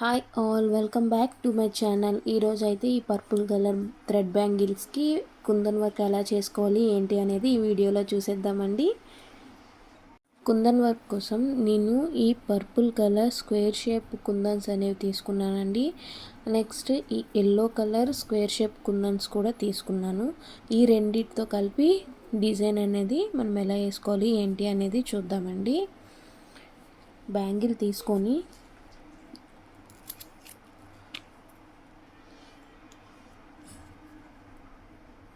Hi all, welcome back to my channel. ఈరోజు అయితే ఈ పర్పుల్ కలర్ థ్రెడ్ బ్యాంగిల్స్కి కుందన్ వర్క్ ఎలా చేసుకోవాలి ఏంటి అనేది ఈ వీడియోలో చూసేద్దామండి. కుందన్ వర్క్ కోసం నేను ఈ పర్పుల్ కలర్ స్క్వేర్ షేప్ కుందన్స్ అనేవి తీసుకున్నానండి. నెక్స్ట్ ఈ ఎల్లో కలర్ స్క్వేర్ షేప్ కుందన్స్ కూడా తీసుకున్నాను. ఈ రెండిటితో కలిపి డిజైన్ అనేది మనం ఎలా వేసుకోవాలి ఏంటి అనేది చూద్దామండి. బ్యాంగిల్ తీసుకొని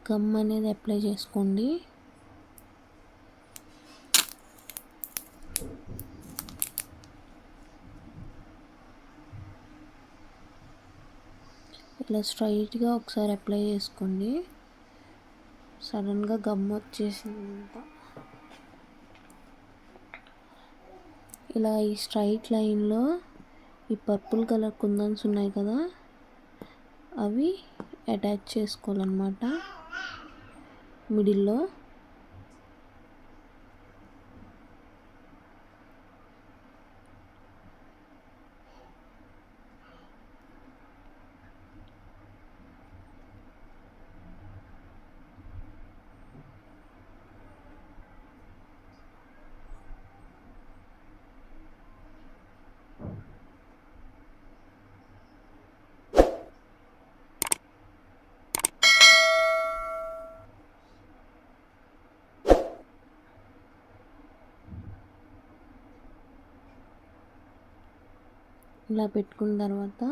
గమ్ అనేది అప్లై చేసుకోండి. ఇలా స్ట్రైట్గా ఒకసారి అప్లై చేసుకోండి. సడన్గా గమ్ వచ్చేసిందంత. ఇలా ఈ స్ట్రైట్ లైన్లో ఈ పర్పుల్ కలర్ కుందన్స్ ఉన్నాయి కదా, అవి అటాచ్ చేసుకోవాలన్నమాట మిడిల్లో. ఇలా పెట్టుకున్న తర్వాత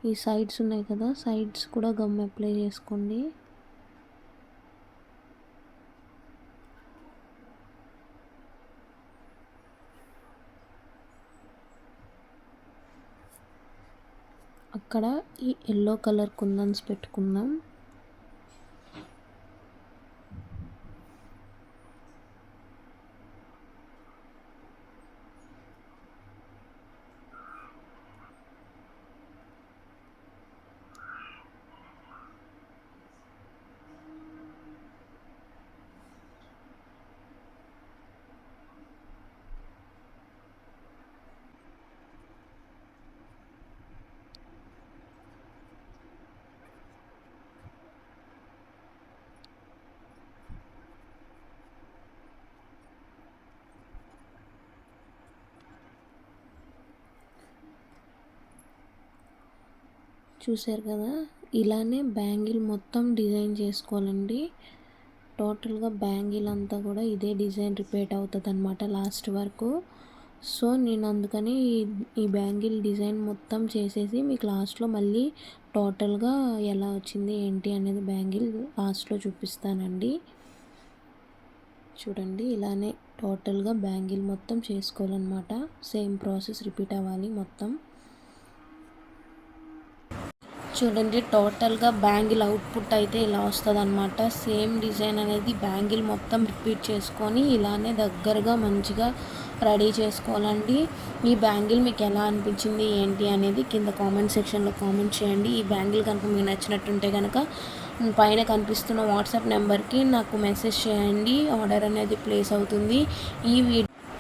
ఈ సైడ్స్ ఉన్నాయి కదా, సైడ్స్ కూడా గమ్ అప్లై చేసుకోండి. అక్కడ ఈ ఎల్లో కలర్ కుందన్స్ పెట్టుకుందాం. చూసారు కదా, ఇలానే బ్యాంగిల్ మొత్తం డిజైన్ చేసుకోవాలండి. టోటల్గా బ్యాంగిల్ అంతా కూడా ఇదే డిజైన్ రిపీట్ అవుతుంది అన్నమాట లాస్ట్ వరకు. సో నేను అందుకని ఈ బ్యాంగిల్ డిజైన్ మొత్తం చేసేసి మీకు లాస్ట్లో మళ్ళీ టోటల్గా ఎలా వచ్చింది ఏంటి అనేది బ్యాంగిల్ లాస్ట్లో చూపిస్తానండి. చూడండి, ఇలానే టోటల్గా బ్యాంగిల్ మొత్తం చేసుకోవాలన్నమాట. సేమ్ ప్రాసెస్ రిపీట్ అవ్వాలి మొత్తం. చూడండి, టోటల్గా బ్యాంగిల్ అవుట్పుట్ అయితే ఇలా వస్తుంది అనమాట. సేమ్ డిజైన్ అనేది బ్యాంగిల్ మొత్తం రిపీట్ చేసుకొని ఇలానే దగ్గరగా మంచిగా రెడీ చేసుకోవాలండి. ఈ బ్యాంగిల్ మీకు ఎలా అనిపించింది ఏంటి అనేది కింద కామెంట్ సెక్షన్లో కామెంట్ చేయండి. ఈ బ్యాంగిల్ కనుక మీకు నచ్చినట్టుంటే కనుక పైన కనిపిస్తున్న వాట్సాప్ నెంబర్కి నాకు మెసేజ్ చేయండి. ఆర్డర్ అనేది ప్లేస్ అవుతుంది.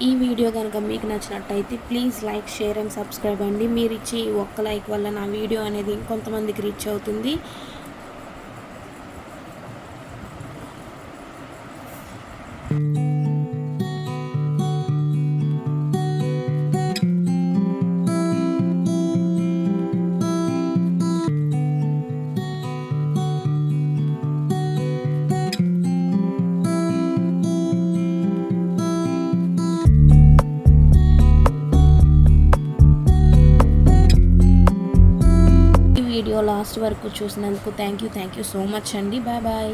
ఈ వీడియో కనుక మీకు నచ్చినట్టయితే please like, share and subscribe అండి. మీరు ఇచ్చే ఒక్క లైక్ వల్ల నా వీడియో అనేది ఇంకొంతమందికి రీచ్ అవుతుంది. వీడియో లాస్ట్ వరకు చూసినందుకు థ్యాంక్ యూ సో మచ్ అండి. Bye bye.